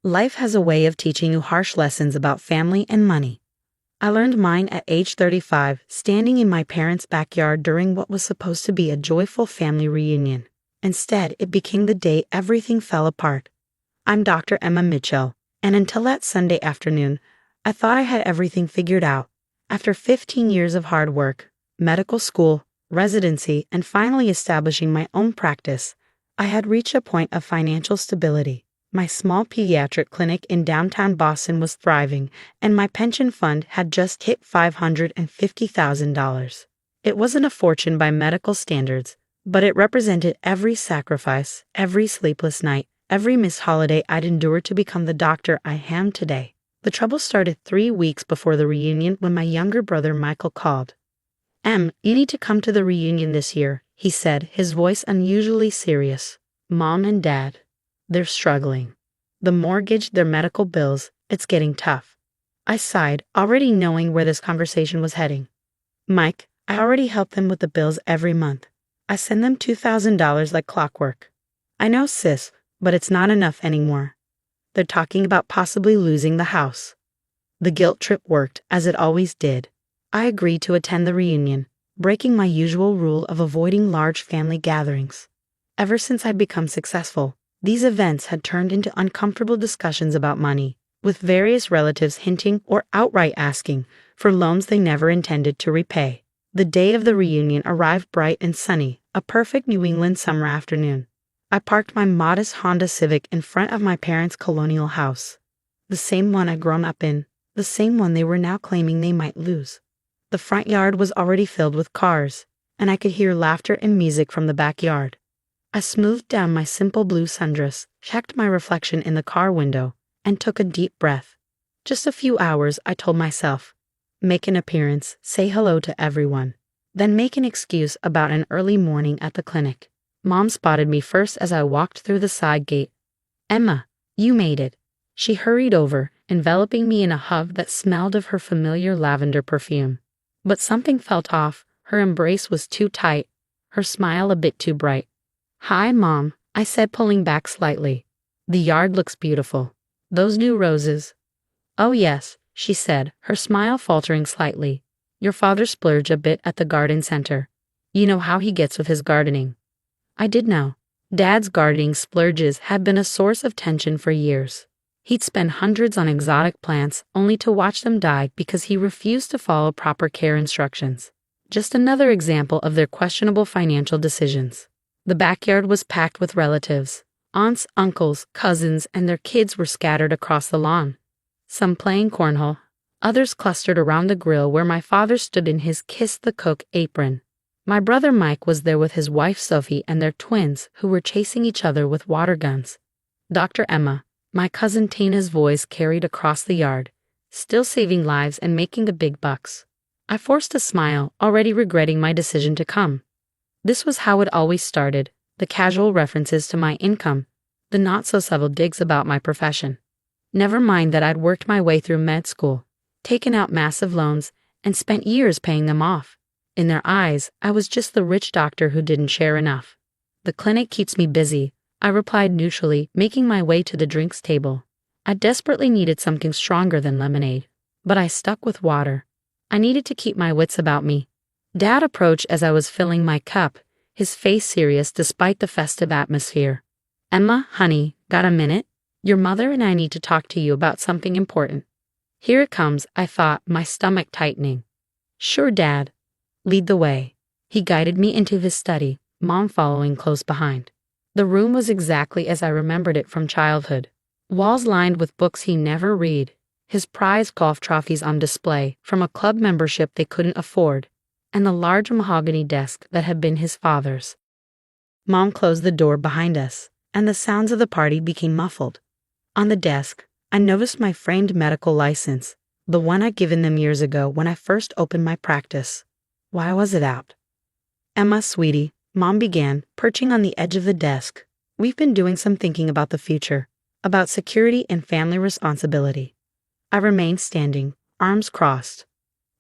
Life has a way of teaching you harsh lessons about family and money. I learned mine at age 35, standing in my parents' backyard during what was supposed to be a joyful family reunion. Instead, it became the day everything fell apart. I'm Dr. Emma Mitchell, and until that Sunday afternoon, I thought I had everything figured out. After 15 years of hard work, medical school, residency, and finally establishing my own practice, I had reached a point of financial stability. My small pediatric clinic in downtown Boston was thriving, and my pension fund had just hit $550,000. It wasn't a fortune by medical standards, but it represented every sacrifice, every sleepless night, every missed holiday I'd endured to become the doctor I am today. The trouble started 3 weeks before the reunion when my younger brother Michael called. You need to come to the reunion this year," he said, his voice unusually serious. "Mom and Dad, they're struggling. The mortgage, their medical bills, it's getting tough." I sighed, already knowing where this conversation was heading. "Mike, I already help them with the bills every month. I send them $2,000 like clockwork." "I know, sis, but it's not enough anymore. They're talking about possibly losing the house." The guilt trip worked, as it always did. I agreed to attend the reunion, breaking my usual rule of avoiding large family gatherings. Ever since I'd become successful, these events had turned into uncomfortable discussions about money, with various relatives hinting or outright asking for loans they never intended to repay. The day of the reunion arrived bright and sunny, a perfect New England summer afternoon. I parked my modest Honda Civic in front of my parents' colonial house. The same one I'd grown up in, the same one they were now claiming they might lose. The front yard was already filled with cars, and I could hear laughter and music from the backyard. I smoothed down my simple blue sundress, checked my reflection in the car window, and took a deep breath. Just a few hours, I told myself. Make an appearance, say hello to everyone, then make an excuse about an early morning at the clinic. Mom spotted me first as I walked through the side gate. "Emma, you made it." She hurried over, enveloping me in a hug that smelled of her familiar lavender perfume. But something felt off. Her embrace was too tight, her smile a bit too bright. "Hi, Mom," I said, pulling back slightly. "The yard looks beautiful. Those new roses." "Oh yes," she said, her smile faltering slightly. "Your father splurged a bit at the garden center. You know how he gets with his gardening." I did know. Dad's gardening splurges had been a source of tension for years. He'd spend hundreds on exotic plants only to watch them die because he refused to follow proper care instructions. Just another example of their questionable financial decisions. The backyard was packed with relatives. Aunts, uncles, cousins, and their kids were scattered across the lawn. Some playing cornhole, others clustered around the grill where my father stood in his kiss the cook apron. My brother Mike was there with his wife Sophie and their twins, who were chasing each other with water guns. Dr. Emma, my cousin Tina's voice carried across the yard, still saving lives and making the big bucks. I forced a smile, already regretting my decision to come. This was how it always started, the casual references to my income, the not-so-subtle digs about my profession. Never mind that I'd worked my way through med school, taken out massive loans, and spent years paying them off. In their eyes, I was just the rich doctor who didn't share enough. "The clinic keeps me busy," I replied neutrally, making my way to the drinks table. I desperately needed something stronger than lemonade, but I stuck with water. I needed to keep my wits about me. Dad approached as I was filling my cup, his face serious despite the festive atmosphere. "Emma, honey, got a minute? Your mother and I need to talk to you about something important." "Here it comes," I thought, my stomach tightening. "Sure, Dad. Lead the way." He guided me into his study, Mom following close behind. The room was exactly as I remembered it from childhood. Walls lined with books he never read, his prized golf trophies on display from a club membership they couldn't afford, and the large mahogany desk that had been his father's. Mom closed the door behind us, and the sounds of the party became muffled. On the desk, I noticed my framed medical license, the one I'd given them years ago when I first opened my practice. Why was it out? "Emma, sweetie," Mom began, perching on the edge of the desk. "We've been doing some thinking about the future, about security and family responsibility." I remained standing, arms crossed.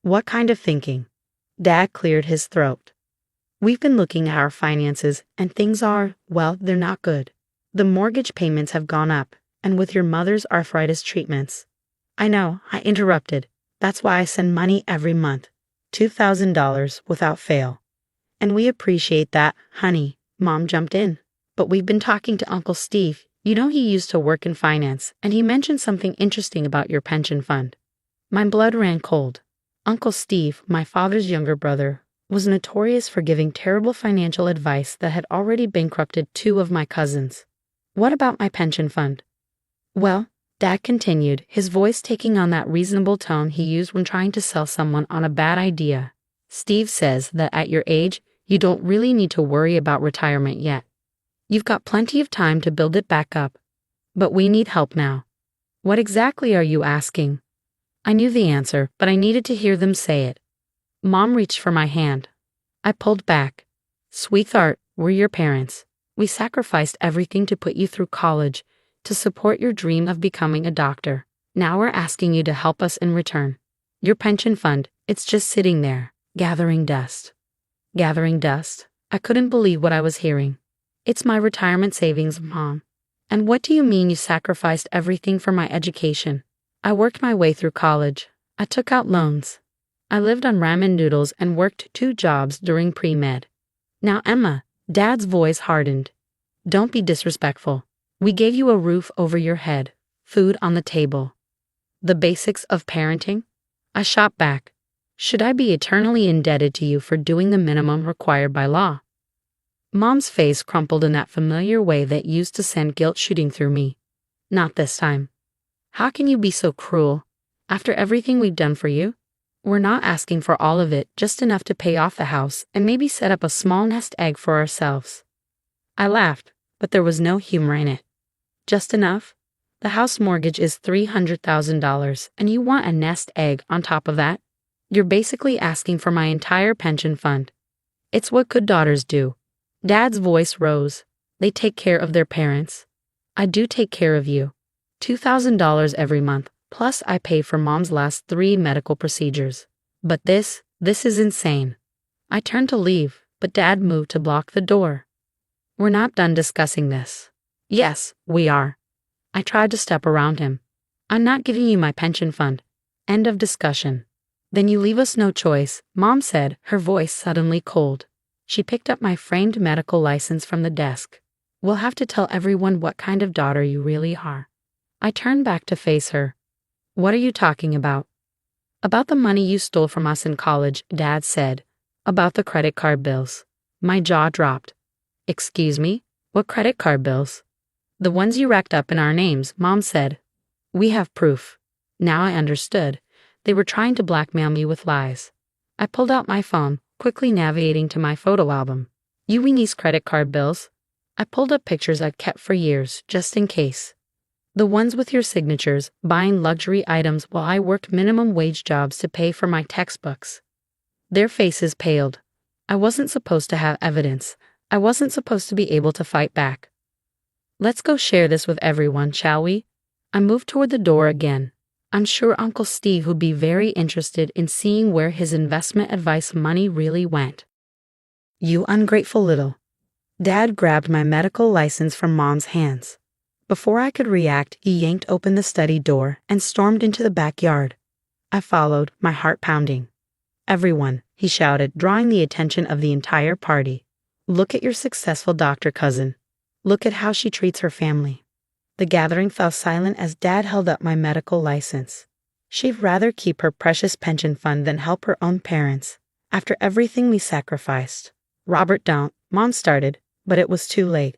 "What kind of thinking?" Dad cleared his throat. "We've been looking at our finances, and things are, well, they're not good. The mortgage payments have gone up, And with your mother's arthritis treatments. I know, I interrupted. That's why I send money every month. $2,000 without fail. And we appreciate that, honey, Mom jumped in. But we've been talking to Uncle Steve. You know he used to work in finance, and he mentioned something interesting about your pension fund. My blood ran cold. Uncle Steve, my father's younger brother, was notorious for giving terrible financial advice that had already bankrupted two of my cousins. What about my pension fund? Well, Dad continued, his voice taking on that reasonable tone he used when trying to sell someone on a bad idea. Steve says that at your age, you don't really need to worry about retirement yet. You've got plenty of time to build it back up. But we need help now. What exactly are you asking? I knew the answer, but I needed to hear them say it. Mom reached for my hand. I pulled back. Sweetheart, we're your parents. We sacrificed everything to put you through college, to support your dream of becoming a doctor. Now we're asking you to help us in return. Your pension fund, it's just sitting there, gathering dust. Gathering dust? I couldn't believe what I was hearing. It's my retirement savings, Mom. And what do you mean you sacrificed everything for my education? I worked my way through college. I took out loans. I lived on ramen noodles and worked 2 jobs during pre-med. Now, Emma, Dad's voice hardened. Don't be disrespectful. We gave you a roof over your head, food on the table. The basics of parenting? I shot back. Should I be eternally indebted to you for doing the minimum required by law? Mom's face crumpled in that familiar way that used to send guilt shooting through me. Not this time. How can you be so cruel? After everything we've done for you? We're not asking for all of it, just enough to pay off the house and maybe set up a small nest egg for ourselves. I laughed, but there was no humor in it. Just enough? The house mortgage is $300,000, and you want a nest egg on top of that? You're basically asking for my entire pension fund. It's what good daughters do. Dad's voice rose. They take care of their parents. I do take care of you. $2,000 every month, plus I pay for Mom's last 3 medical procedures. But this is insane. I turned to leave, but Dad moved to block the door. We're not done discussing this. Yes, we are. I tried to step around him. I'm not giving you my pension fund. End of discussion. Then you leave us no choice, Mom said, her voice suddenly cold. She picked up my framed medical license from the desk. We'll have to tell everyone what kind of daughter you really are. I turned back to face her. What are you talking about? About the money you stole from us in college, Dad said. About the credit card bills. My jaw dropped. Excuse me? What credit card bills? The ones you racked up in our names, Mom said. We have proof. Now I understood. They were trying to blackmail me with lies. I pulled out my phone, quickly navigating to my photo album. You Winnie's credit card bills. I pulled up pictures I'd kept for years, just in case. The ones with your signatures, buying luxury items while I worked minimum wage jobs to pay for my textbooks. Their faces paled. I wasn't supposed to have evidence. I wasn't supposed to be able to fight back. Let's go share this with everyone, shall we? I moved toward the door again. I'm sure Uncle Steve would be very interested in seeing where his investment advice money really went. You ungrateful little. Dad grabbed my medical license from Mom's hands. Before I could react, he yanked open the study door and stormed into the backyard. I followed, my heart pounding. Everyone, he shouted, drawing the attention of the entire party. Look at your successful doctor cousin. Look at how she treats her family. The gathering fell silent as Dad held up my medical license. She'd rather keep her precious pension fund than help her own parents. After everything we sacrificed. Robert, don't, Mom started, but it was too late.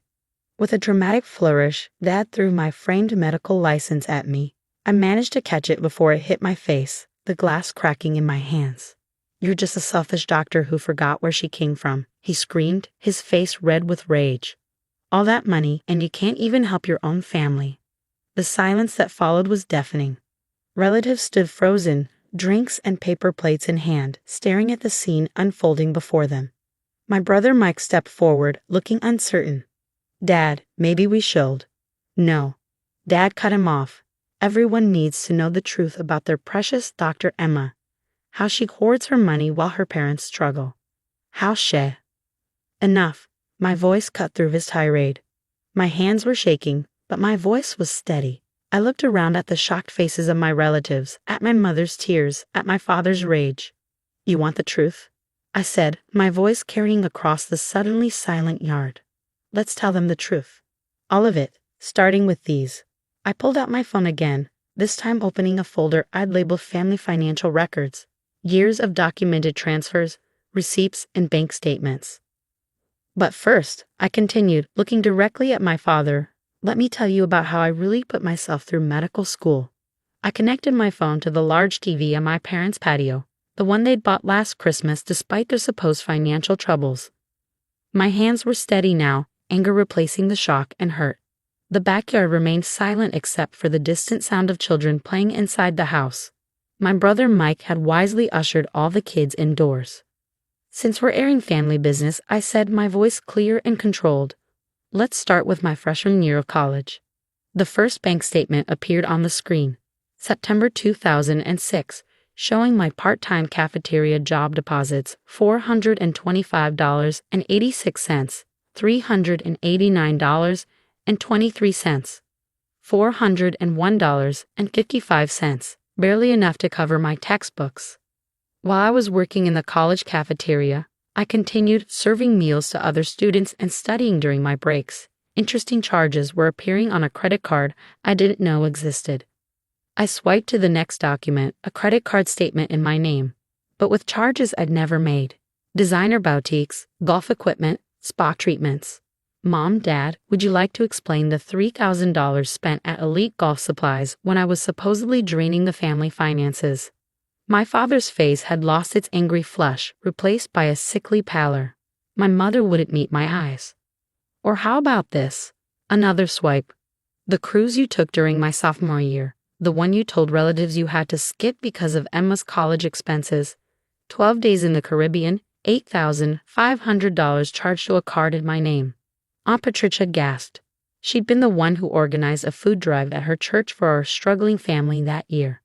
With a dramatic flourish, Dad threw my framed medical license at me. I managed to catch it before it hit my face, the glass cracking in my hands. You're just a selfish doctor who forgot where she came from, he screamed, his face red with rage. All that money, and you can't even help your own family. The silence that followed was deafening. Relatives stood frozen, drinks and paper plates in hand, staring at the scene unfolding before them. My brother Mike stepped forward, looking uncertain. Dad, maybe we should. No. Dad cut him off. Everyone needs to know the truth about their precious Dr. Emma. How she hoards her money while her parents struggle. How she... Enough. My voice cut through his tirade. My hands were shaking, but my voice was steady. I looked around at the shocked faces of my relatives, at my mother's tears, at my father's rage. "You want the truth?" I said, my voice carrying across the suddenly silent yard. "Let's tell them the truth. All of it, starting with these." I pulled out my phone again, this time opening a folder I'd labeled Family Financial Records, years of documented transfers, receipts, and bank statements. "But first," I continued, looking directly at my father, "let me tell you about how I really put myself through medical school." I connected my phone to the large TV on my parents' patio, the one they'd bought last Christmas despite their supposed financial troubles. My hands were steady now, anger replacing the shock and hurt. The backyard remained silent except for the distant sound of children playing inside the house. My brother Mike had wisely ushered all the kids indoors. "Since we're airing family business," I said, my voice clear and controlled, "let's start with my freshman year of college." The first bank statement appeared on the screen, September 2006, showing my part-time cafeteria job deposits, $425.86, $389.23, $401.55, barely enough to cover my textbooks. While I was working in the college cafeteria, I continued serving meals to other students and studying during my breaks. Interesting charges were appearing on a credit card I didn't know existed. I swiped to the next document, a credit card statement in my name, but with charges I'd never made. Designer boutiques, golf equipment, spa treatments. "Mom, Dad, would you like to explain the $3,000 spent at Elite Golf Supplies when I was supposedly draining the family finances?" My father's face had lost its angry flush, replaced by a sickly pallor. My mother wouldn't meet my eyes. "Or how about this?" Another swipe. "The cruise you took during my sophomore year, the one you told relatives you had to skip because of Emma's college expenses. 12 days in the Caribbean, $8,500 charged to a card in my name." Aunt Patricia gasped. She'd been the one who organized a food drive at her church for our struggling family that year.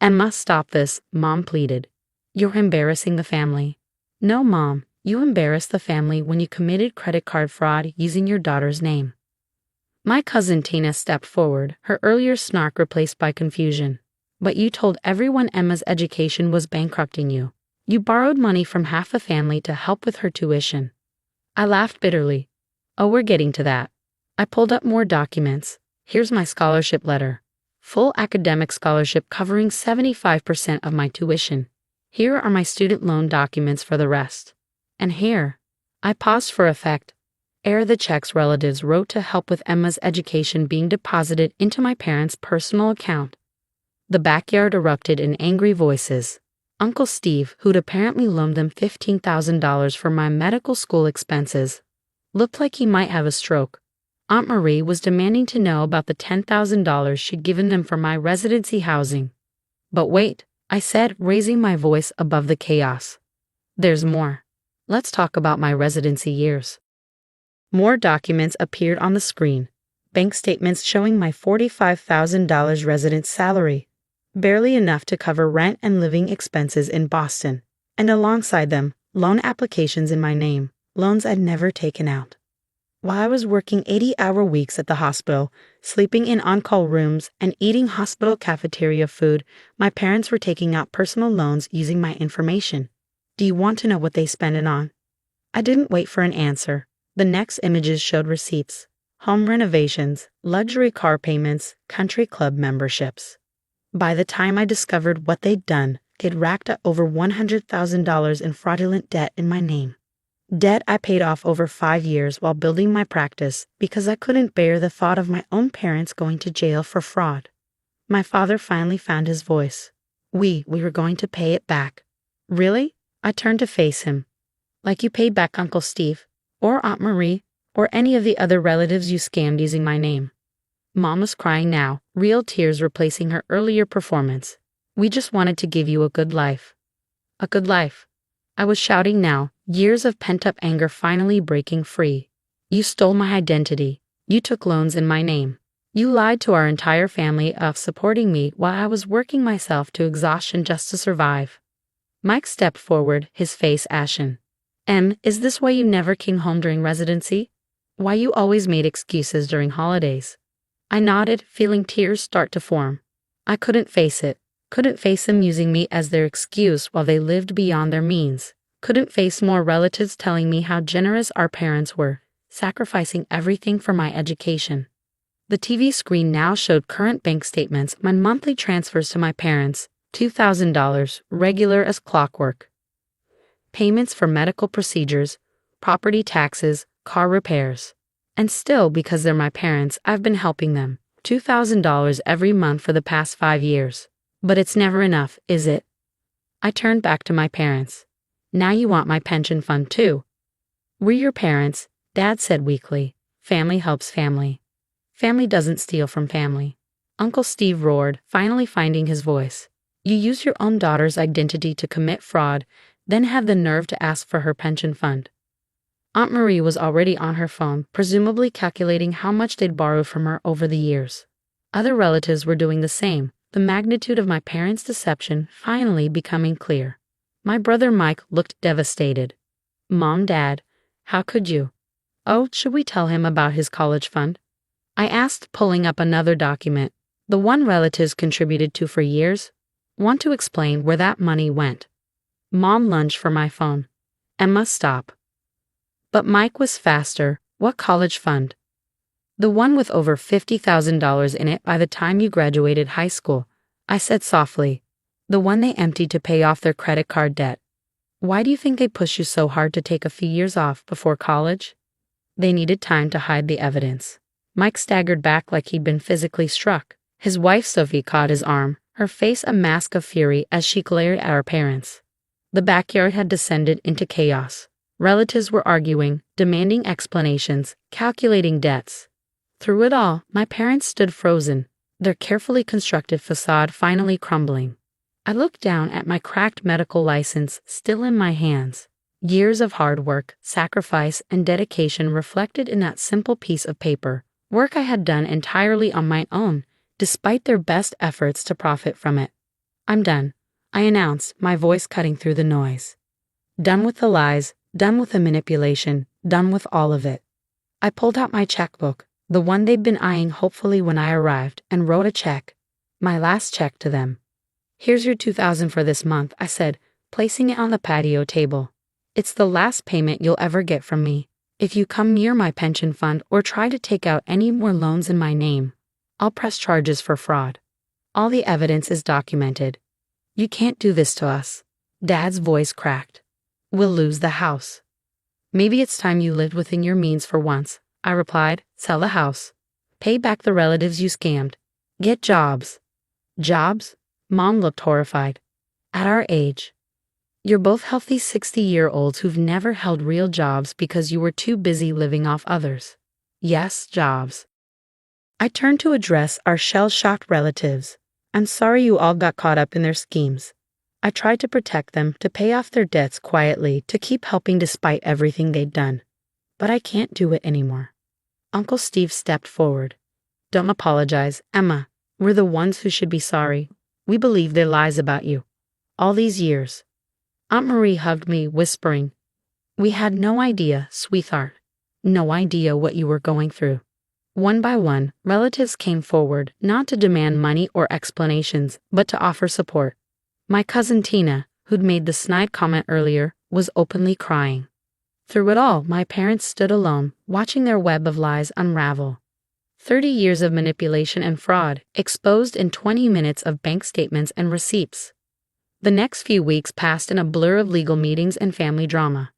"Emma, stop this," Mom pleaded. "You're embarrassing the family." "No, Mom, you embarrassed the family when you committed credit card fraud using your daughter's name." My cousin Tina stepped forward, her earlier snark replaced by confusion. "But you told everyone Emma's education was bankrupting you. You borrowed money from half the family to help with her tuition." I laughed bitterly. "Oh, we're getting to that." I pulled up more documents. Here's my scholarship letter. Full academic scholarship covering 75% of my tuition. Here are my student loan documents for the rest. And here, I paused for effect. Ere the checks relatives wrote to help with Emma's education being deposited into my parents' personal account. The backyard erupted in angry voices. Uncle Steve, who'd apparently loaned them $15,000 for my medical school expenses, looked like he might have a stroke. Aunt Marie was demanding to know about the $10,000 she'd given them for my residency housing. "But wait," I said, raising my voice above the chaos. "There's more. Let's talk about my residency years." More documents appeared on the screen. Bank statements showing my $45,000 residence salary, barely enough to cover rent and living expenses in Boston. And alongside them, loan applications in my name, loans I'd never taken out. While I was working 80-hour weeks at the hospital, sleeping in on-call rooms, and eating hospital cafeteria food, my parents were taking out personal loans using my information. Do you want to know what they spent it on? I didn't wait for an answer. The next images showed receipts, home renovations, luxury car payments, country club memberships. By the time I discovered what they'd done, they'd racked up over $100,000 in fraudulent debt in my name. Debt I paid off over 5 years while building my practice because I couldn't bear the thought of my own parents going to jail for fraud. My father finally found his voice. We were going to pay it back." "Really?" I turned to face him. "Like you paid back Uncle Steve, or Aunt Marie, or any of the other relatives you scammed using my name." Mom was crying now, real tears replacing her earlier performance. "We just wanted to give you a good life." A good life. I was shouting now, years of pent-up anger finally breaking free. "You stole my identity. You took loans in my name. You lied to our entire family of supporting me while I was working myself to exhaustion just to survive." Mike stepped forward, his face ashen. Is this why you never came home during residency? Why you always made excuses during holidays?" I nodded, feeling tears start to form. I couldn't face it. Couldn't face them using me as their excuse while they lived beyond their means. Couldn't face more relatives telling me how generous our parents were, sacrificing everything for my education. The TV screen now showed current bank statements, my monthly transfers to my parents, $2,000, regular as clockwork. Payments for medical procedures, property taxes, car repairs. And still, because they're my parents, I've been helping them, $2,000 every month for the past 5 years. But it's never enough, is it? I turned back to my parents. Now you want my pension fund too. We're your parents, Dad said weakly. Family helps family. Family doesn't steal from family. Uncle Steve roared, finally finding his voice. You use your own daughter's identity to commit fraud, then have the nerve to ask for her pension fund. Aunt Marie was already on her phone, presumably calculating how much they'd borrowed from her over the years. Other relatives were doing the same, the magnitude of my parents' deception finally becoming clear. My brother Mike looked devastated. Mom, Dad, how could you? Oh, should we tell him about his college fund? I asked, pulling up another document. The one relatives contributed to for years. Want to explain where that money went. Mom lunged for my phone. Emma, stop. But Mike was faster. What college fund? The one with over $50,000 in it by the time you graduated high school, I said softly. The one they emptied to pay off their credit card debt. Why do you think they pushed you so hard to take a few years off before college? They needed time to hide the evidence. Mike staggered back like he'd been physically struck. His wife Sophie caught his arm, her face a mask of fury as she glared at our parents. The backyard had descended into chaos. Relatives were arguing, demanding explanations, calculating debts. Through it all, my parents stood frozen, their carefully constructed facade finally crumbling. I looked down at my cracked medical license still in my hands. Years of hard work, sacrifice, and dedication reflected in that simple piece of paper. Work I had done entirely on my own, despite their best efforts to profit from it. I'm done, I announced, my voice cutting through the noise. Done with the lies, done with the manipulation, done with all of it. I pulled out my checkbook, the one they'd been eyeing hopefully when I arrived, and wrote a check. My last check to them. Here's your $2,000 for this month, I said, placing it on the patio table. It's the last payment you'll ever get from me. If you come near my pension fund or try to take out any more loans in my name, I'll press charges for fraud. All the evidence is documented. You can't do this to us. Dad's voice cracked. We'll lose the house. Maybe it's time you lived within your means for once, I replied. Sell the house. Pay back the relatives you scammed. Get jobs. Jobs? Mom looked horrified. At our age. You're both healthy 60-year-olds who've never held real jobs because you were too busy living off others. Yes, jobs. I turned to address our shell-shocked relatives. I'm sorry you all got caught up in their schemes. I tried to protect them, to pay off their debts quietly, to keep helping despite everything they'd done. But I can't do it anymore. Uncle Steve stepped forward. Don't apologize, Emma. We're the ones who should be sorry. We believed their lies about you. All these years. Aunt Marie hugged me, whispering, We had no idea, sweetheart. No idea what you were going through. One by one, relatives came forward, not to demand money or explanations, but to offer support. My cousin Tina, who'd made the snide comment earlier, was openly crying. Through it all, my parents stood alone, watching their web of lies unravel. 30 years of manipulation and fraud, exposed in 20 minutes of bank statements and receipts. The next few weeks passed in a blur of legal meetings and family drama.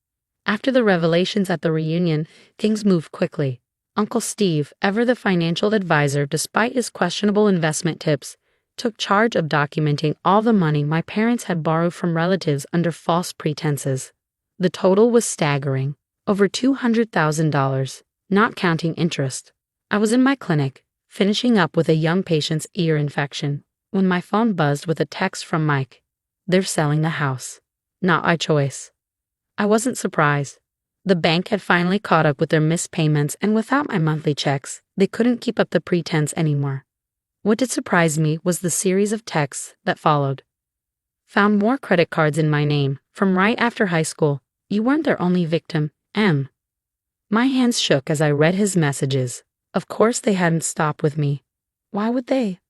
After the revelations at the reunion, things moved quickly. Uncle Steve, ever the financial advisor despite his questionable investment tips, took charge of documenting all the money my parents had borrowed from relatives under false pretenses. The total was staggering, over $200,000, not counting interest. I was in my clinic, finishing up with a young patient's ear infection, when my phone buzzed with a text from Mike. They're selling the house. Not by choice. I wasn't surprised. The bank had finally caught up with their missed payments, and without my monthly checks, they couldn't keep up the pretense anymore. What did surprise me was the series of texts that followed. Found more credit cards in my name, from right after high school. You weren't their only victim, M. My hands shook as I read his messages. Of course they hadn't stopped with me. Why would they?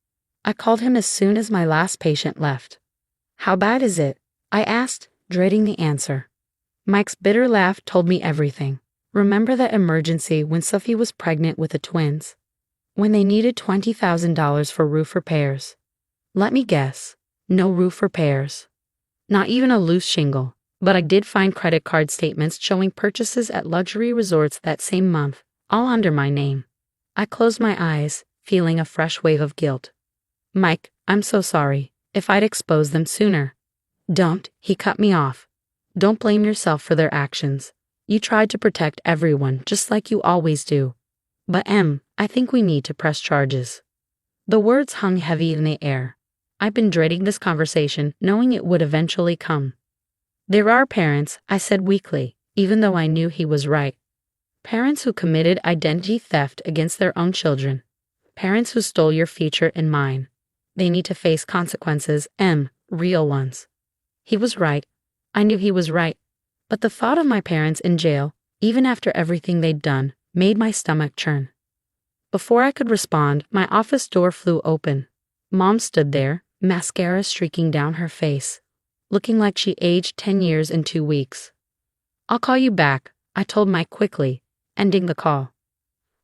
I called him as soon as my last patient left. How bad is it? I asked, dreading the answer. Mike's bitter laugh told me everything. Remember that emergency when Sophie was pregnant with the twins? When they needed $20,000 for roof repairs? Let me guess. No roof repairs. Not even a loose shingle. But I did find credit card statements showing purchases at luxury resorts that same month, all under my name. I closed my eyes, feeling a fresh wave of guilt. Mike, I'm so sorry. If I'd exposed them sooner. Don't, he cut me off. Don't blame yourself for their actions. You tried to protect everyone just like you always do. But I think we need to press charges. The words hung heavy in the air. I've been dreading this conversation, knowing it would eventually come. There are parents, I said weakly, even though I knew he was right. Parents who committed identity theft against their own children. Parents who stole your future and mine. They need to face consequences, real ones. He was right. I knew he was right. But the thought of my parents in jail, even after everything they'd done, made my stomach churn. Before I could respond, my office door flew open. Mom stood there, mascara streaking down her face, looking like she aged 10 years in 2 weeks. I'll call you back, I told Mike quickly, ending the call.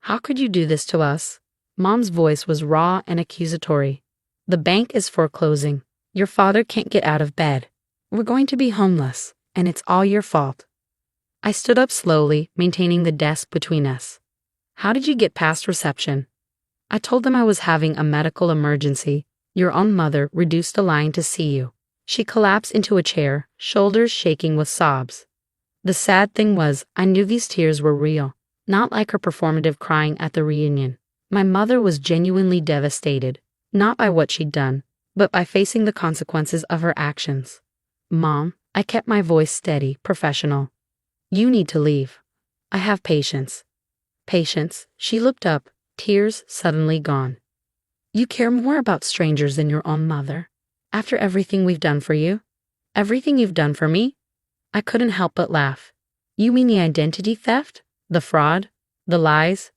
How could you do this to us? Mom's voice was raw and accusatory. The bank is foreclosing. Your father can't get out of bed. We're going to be homeless, and it's all your fault. I stood up slowly, maintaining the desk between us. How did you get past reception? I told them I was having a medical emergency. Your own mother reduced a line to see you. She collapsed into a chair, shoulders shaking with sobs. The sad thing was, I knew these tears were real, not like her performative crying at the reunion. My mother was genuinely devastated, not by what she'd done, but by facing the consequences of her actions. Mom, I kept my voice steady, professional. You need to leave. I have patience. Patience, she looked up, tears suddenly gone. You care more about strangers than your own mother. After everything we've done for you? Everything you've done for me? I couldn't help but laugh. You mean the identity theft? The fraud? The lies?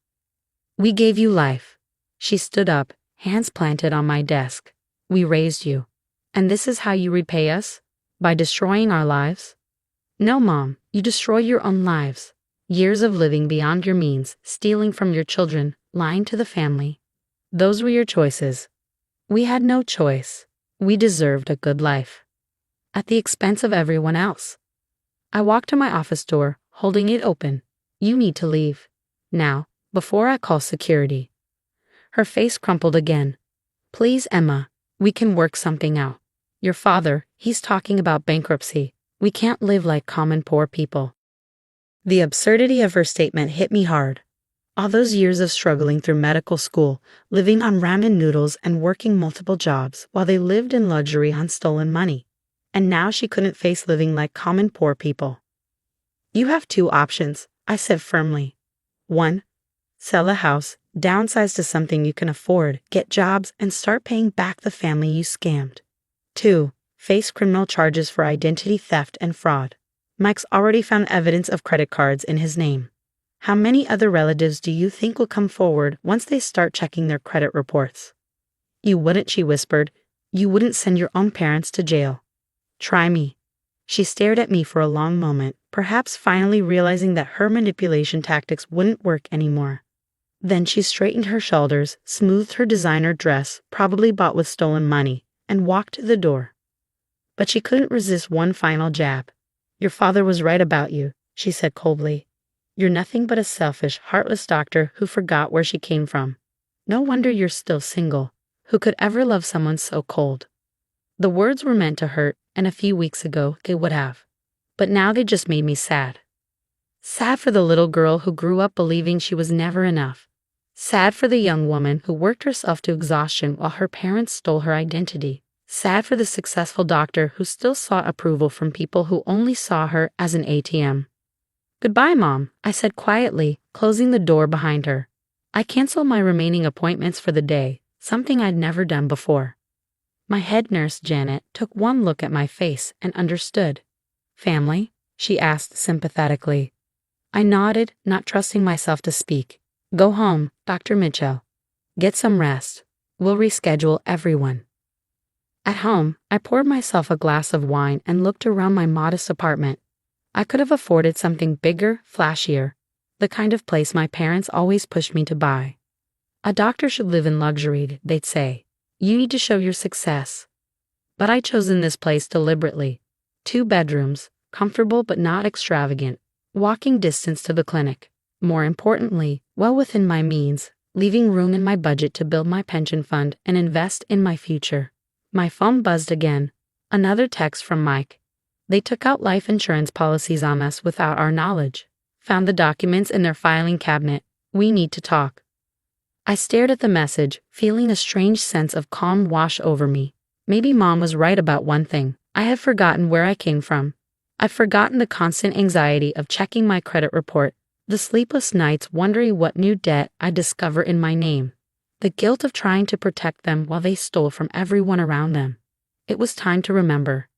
We gave you life. She stood up, hands planted on my desk. We raised you. And this is how you repay us? By destroying our lives? No, Mom, you destroy your own lives. Years of living beyond your means, stealing from your children, lying to the family. Those were your choices. We had no choice. We deserved a good life. At the expense of everyone else. I walked to my office door, holding it open. You need to leave. Now, before I call security. Her face crumpled again. Please, Emma, we can work something out. Your father, he's talking about bankruptcy. We can't live like common poor people. The absurdity of her statement hit me hard. All those years of struggling through medical school, living on ramen noodles and working multiple jobs while they lived in luxury on stolen money. And now she couldn't face living like common poor people. You have 2 options, I said firmly. 1. Sell a house, downsize to something you can afford, get jobs, and start paying back the family you scammed. 2. Face criminal charges for identity theft and fraud. Mike's already found evidence of credit cards in his name. How many other relatives do you think will come forward once they start checking their credit reports? You wouldn't, she whispered. You wouldn't send your own parents to jail. Try me. She stared at me for a long moment, perhaps finally realizing that her manipulation tactics wouldn't work anymore. Then she straightened her shoulders, smoothed her designer dress, probably bought with stolen money, and walked to the door. But she couldn't resist one final jab. Your father was right about you, she said coldly. You're nothing but a selfish, heartless doctor who forgot where she came from. No wonder you're still single. Who could ever love someone so cold? The words were meant to hurt, and a few weeks ago they would have. But now they just made me sad. Sad for the little girl who grew up believing she was never enough. Sad for the young woman who worked herself to exhaustion while her parents stole her identity. Sad for the successful doctor who still sought approval from people who only saw her as an ATM. Goodbye, Mom, I said quietly, closing the door behind her. I canceled my remaining appointments for the day, something I'd never done before. My head nurse, Janet, took one look at my face and understood. Family? She asked sympathetically. I nodded, not trusting myself to speak. Go home, Dr. Mitchell. Get some rest. We'll reschedule everyone. At home, I poured myself a glass of wine and looked around my modest apartment. I could have afforded something bigger, flashier, the kind of place my parents always pushed me to buy. A doctor should live in luxury, they'd say. You need to show your success. But I chose in this place deliberately. 2 bedrooms, comfortable but not extravagant, walking distance to the clinic. More importantly, well within my means, leaving room in my budget to build my pension fund and invest in my future. My phone buzzed again. Another text from Mike. They took out life insurance policies on us without our knowledge. Found the documents in their filing cabinet. We need to talk. I stared at the message, feeling a strange sense of calm wash over me. Maybe Mom was right about one thing. I had forgotten where I came from. I'd forgotten the constant anxiety of checking my credit report, the sleepless nights wondering what new debt I'd discover in my name, the guilt of trying to protect them while they stole from everyone around them. It was time to remember.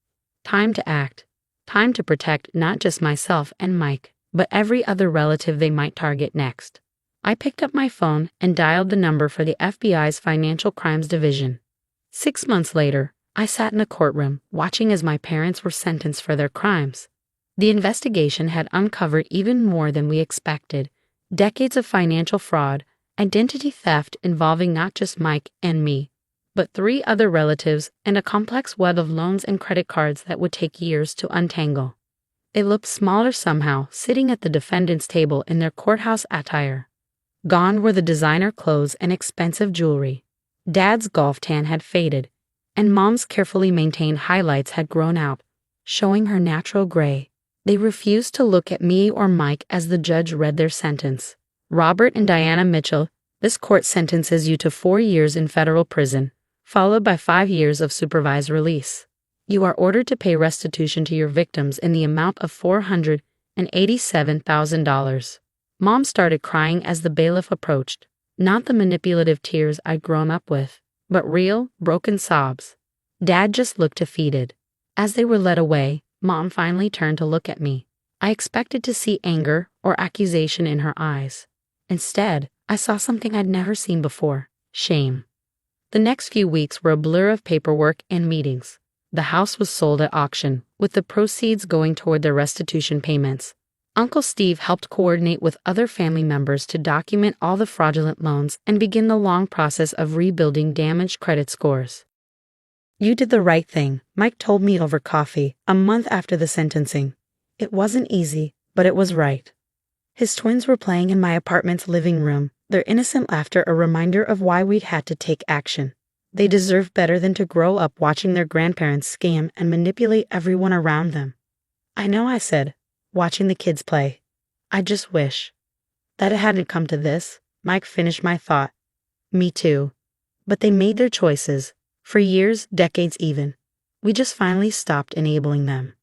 Time to act. Time to protect not just myself and Mike, but every other relative they might target next. I picked up my phone and dialed the number for the FBI's Financial Crimes Division. 6 months later, I sat in a courtroom, watching as my parents were sentenced for their crimes. The investigation had uncovered even more than we expected. Decades of financial fraud, identity theft involving not just Mike and me, but 3 other relatives, and a complex web of loans and credit cards that would take years to untangle. They looked smaller somehow, sitting at the defendant's table in their courthouse attire. Gone were the designer clothes and expensive jewelry. Dad's golf tan had faded, and Mom's carefully maintained highlights had grown out, showing her natural gray. They refused to look at me or Mike as the judge read their sentence. Robert and Diana Mitchell, this court sentences you to 4 years in federal prison, followed by 5 years of supervised release. You are ordered to pay restitution to your victims in the amount of $487,000. Mom started crying as the bailiff approached. Not the manipulative tears I'd grown up with, but real, broken sobs. Dad just looked defeated. As they were led away, Mom finally turned to look at me. I expected to see anger or accusation in her eyes. Instead, I saw something I'd never seen before: shame. The next few weeks were a blur of paperwork and meetings. The house was sold at auction, with the proceeds going toward their restitution payments. Uncle Steve helped coordinate with other family members to document all the fraudulent loans and begin the long process of rebuilding damaged credit scores. You did the right thing, Mike told me over coffee, a month after the sentencing. It wasn't easy, but it was right. His twins were playing in my apartment's living room, their innocent laughter a reminder of why we'd had to take action. They deserved better than to grow up watching their grandparents scam and manipulate everyone around them. I know, I said, watching the kids play. I just wish that it hadn't come to this. Mike finished my thought. Me too. But they made their choices. For years, decades even. We just finally stopped enabling them.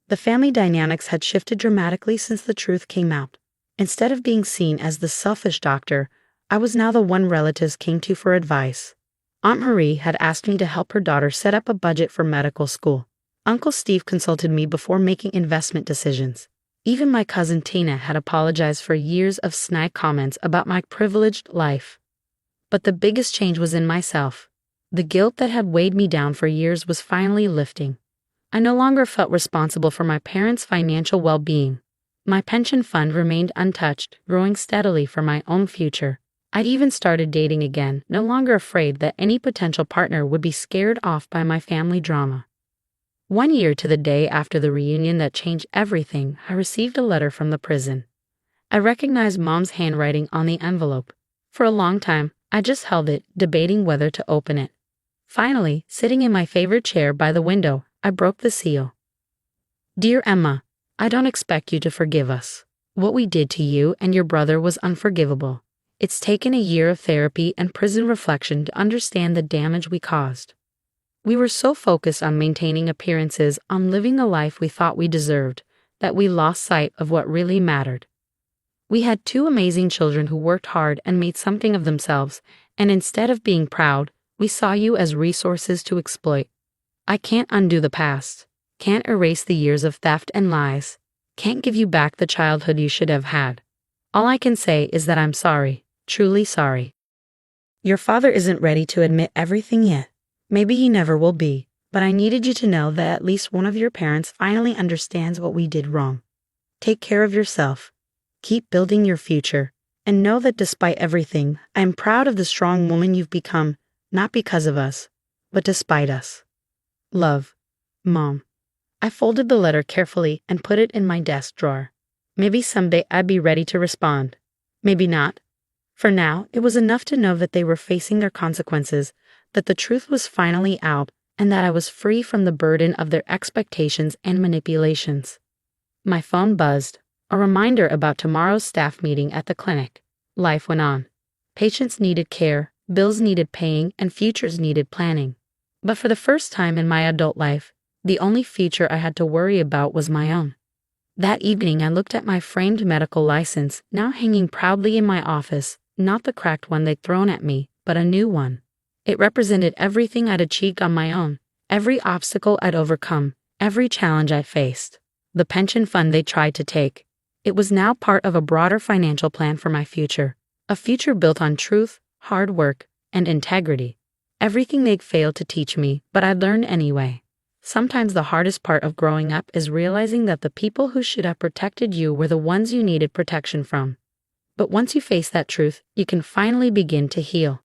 The family dynamics had shifted dramatically since the truth came out. Instead of being seen as the selfish doctor, I was now the one relatives came to for advice. Aunt Marie had asked me to help her daughter set up a budget for medical school. Uncle Steve consulted me before making investment decisions. Even my cousin Tina had apologized for years of snide comments about my privileged life. But the biggest change was in myself. The guilt that had weighed me down for years was finally lifting. I no longer felt responsible for my parents' financial well-being. My pension fund remained untouched, growing steadily for my own future. I'd even started dating again, no longer afraid that any potential partner would be scared off by my family drama. 1 year to the day after the reunion that changed everything, I received a letter from the prison. I recognized Mom's handwriting on the envelope. For a long time, I just held it, debating whether to open it. Finally, sitting in my favorite chair by the window, I broke the seal. Dear Emma, I don't expect you to forgive us. What we did to you and your brother was unforgivable. It's taken a year of therapy and prison reflection to understand the damage we caused. We were so focused on maintaining appearances, on living the life we thought we deserved, that we lost sight of what really mattered. We had 2 amazing children who worked hard and made something of themselves, and instead of being proud, we saw you as resources to exploit. I can't undo the past, can't erase the years of theft and lies, can't give you back the childhood you should have had. All I can say is that I'm sorry, truly sorry. Your father isn't ready to admit everything yet. Maybe he never will be, but I needed you to know that at least one of your parents finally understands what we did wrong. Take care of yourself. Keep building your future. And know that despite everything, I am proud of the strong woman you've become, not because of us, but despite us. Love. Mom. I folded the letter carefully and put it in my desk drawer. Maybe someday I'd be ready to respond. Maybe not. For now, it was enough to know that they were facing their consequences, that the truth was finally out, and that I was free from the burden of their expectations and manipulations. My phone buzzed, a reminder about tomorrow's staff meeting at the clinic. Life went on. Patients needed care, bills needed paying, and futures needed planning. But for the first time in my adult life, the only future I had to worry about was my own. That evening I looked at my framed medical license, now hanging proudly in my office, not the cracked one they'd thrown at me, but a new one. It represented everything I'd achieved on my own, every obstacle I'd overcome, every challenge I faced. The pension fund they tried to take. It was now part of a broader financial plan for my future, a future built on truth, hard work, and integrity. Everything they'd failed to teach me, but I'd learned anyway. Sometimes the hardest part of growing up is realizing that the people who should have protected you were the ones you needed protection from. But once you face that truth, you can finally begin to heal.